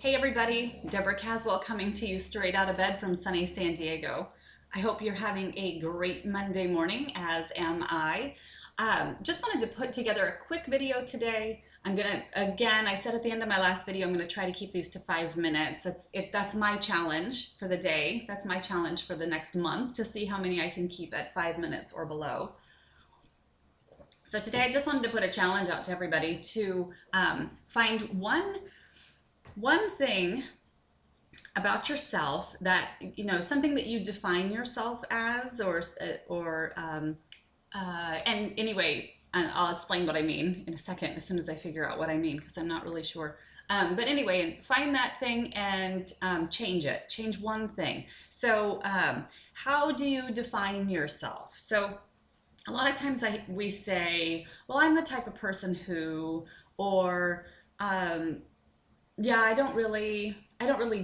Hey everybody, Deborah Caswell coming to you straight out of bed from sunny San Diego. I hope you're having a great Monday morning, as am I. Just wanted to put together a quick video today. I said at the end of my last video, I'm gonna try to keep these to 5 minutes. That's my challenge for the day. That's my challenge for the next month, to see how many I can keep at 5 minutes or below. So today I just wanted to put a challenge out to everybody to find one thing about yourself that, something that you define yourself as, and anyway, and I'll explain what I mean in a second as soon as I figure out what I mean, because I'm not really sure. But anyway, find that thing and change it. Change one thing. So how do you define yourself? So a lot of times we say, well, I'm the type of person who, or yeah, I don't really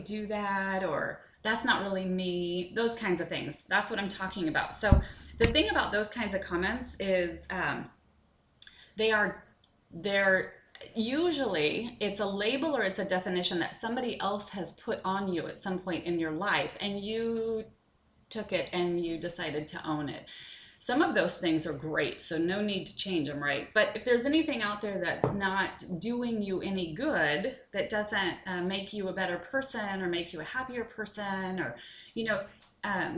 do that, or that's not really me, those kinds of things. That's what I'm talking about. So the thing about those kinds of comments is they're usually, it's a label or it's a definition that somebody else has put on you at some point in your life, and you took it and you decided to own it. Some of those things are great, so no need to change them, right? But if there's anything out there that's not doing you any good, that doesn't make you a better person or make you a happier person, or,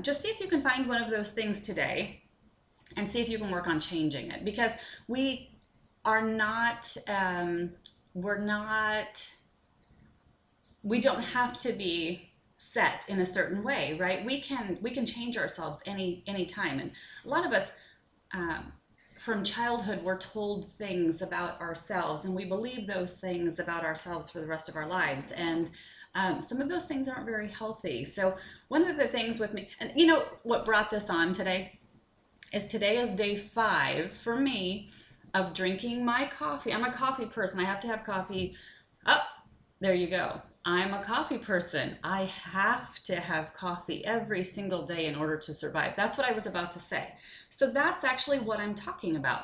just see if you can find one of those things today and see if you can work on changing it. Because we are not, we don't have to be set in a certain way, right? We can change ourselves any time. And a lot of us from childhood, we're told things about ourselves, and we believe those things about ourselves for the rest of our lives. And some of those things aren't very healthy. So one of the things with me, and what brought this on today is day 5 for me of drinking my coffee. I'm a coffee person. I have to have coffee. Oh, there you go. I'm a coffee person. I have to have coffee every single day in order to survive. That's what I was about to say. So that's actually what I'm talking about.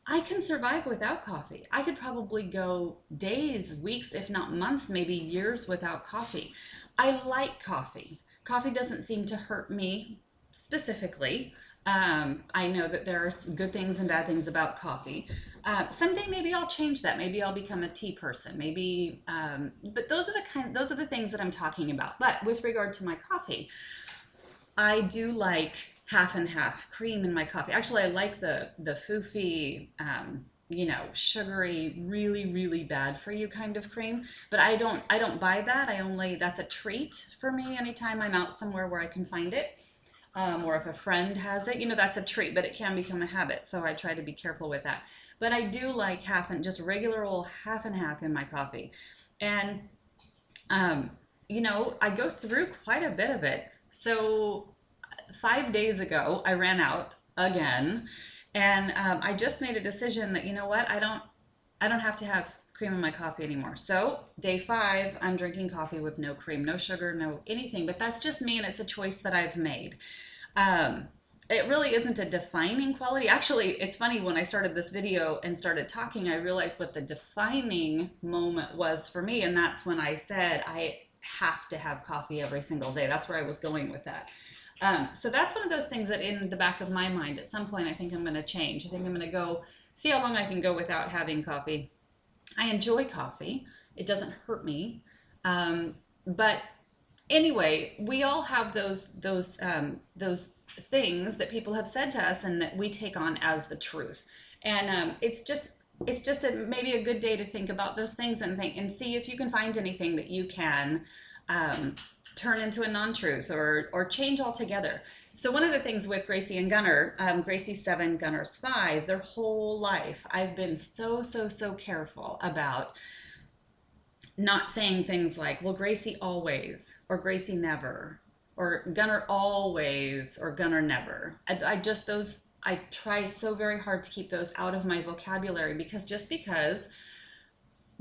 I can survive without coffee. I could probably go days, weeks, if not months, maybe years without coffee. I like coffee. Coffee doesn't seem to hurt me specifically. I know that there are good things and bad things about coffee. Someday maybe I'll change that. Maybe I'll become a tea person. Maybe, but those are the things that I'm talking about. But with regard to my coffee, I do like half and half cream in my coffee. Actually, I like the foofy, sugary, really, really bad for you kind of cream. But I don't buy that. That's a treat for me anytime I'm out somewhere where I can find it. Or if a friend has it, that's a treat, but it can become a habit. So I try to be careful with that. But I do like just regular old half and half in my coffee. And, I go through quite a bit of it. So 5 days ago, I ran out again. And I just made a decision that, I don't have to have cream in my coffee anymore. So day 5, I'm drinking coffee with no cream, no sugar, no anything. But that's just me, and it's a choice that I've made. It really isn't a defining quality. Actually, it's funny, when I started this video and started talking, I realized what the defining moment was for me. And that's when I said I have to have coffee every single day. That's where I was going with that. So that's one of those things that in the back of my mind, at some point, I think I'm going to change. I think I'm going to go see how long I can go without having coffee. I enjoy coffee. It doesn't hurt me. But anyway, we all have those things that people have said to us and that we take on as the truth. And it's just maybe a good day to think about those things and see if you can find anything that you can turn into a non-truth or change altogether. So one of the things with Gracie and Gunnar, Gracie's 7, Gunnar's 5, their whole life, I've been so careful about not saying things like, well, Gracie always, or Gracie never, or Gunnar always, or Gunnar never. I try so very hard to keep those out of my vocabulary, because just because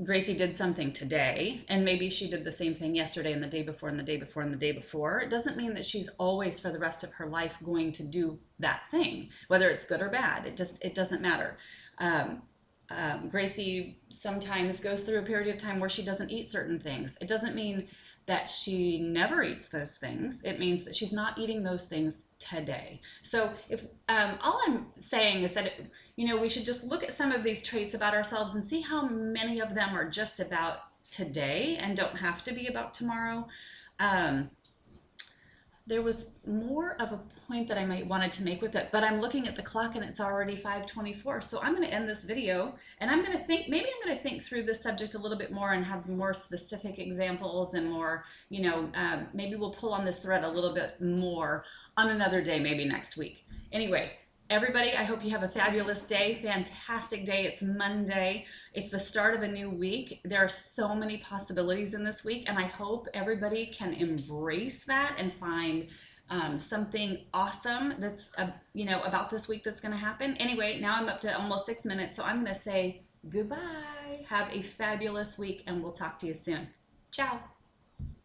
Gracie did something today, and maybe she did the same thing yesterday and the day before and the day before and the day before, it doesn't mean that she's always for the rest of her life going to do that thing, whether it's good or bad. It doesn't matter. Gracie sometimes goes through a period of time where she doesn't eat certain things. It doesn't mean that she never eats those things. It means that she's not eating those things today. So if all I'm saying is that we should just look at some of these traits about ourselves and see how many of them are just about today and don't have to be about tomorrow. Um, there was more of a point that I might wanted to make with it, but I'm looking at the clock and it's already 5:24. So I'm going to end this video and I'm going to think, maybe I'm going to think through this subject a little bit more and have more specific examples and more, maybe we'll pull on this thread a little bit more on another day, maybe next week. Anyway, everybody, I hope you have a fabulous day, fantastic day. It's Monday. It's the start of a new week. There are so many possibilities in this week, and I hope everybody can embrace that and find something awesome that's about this week that's going to happen. Anyway, now I'm up to almost 6 minutes, so I'm going to say goodbye. Have a fabulous week, and we'll talk to you soon. Ciao.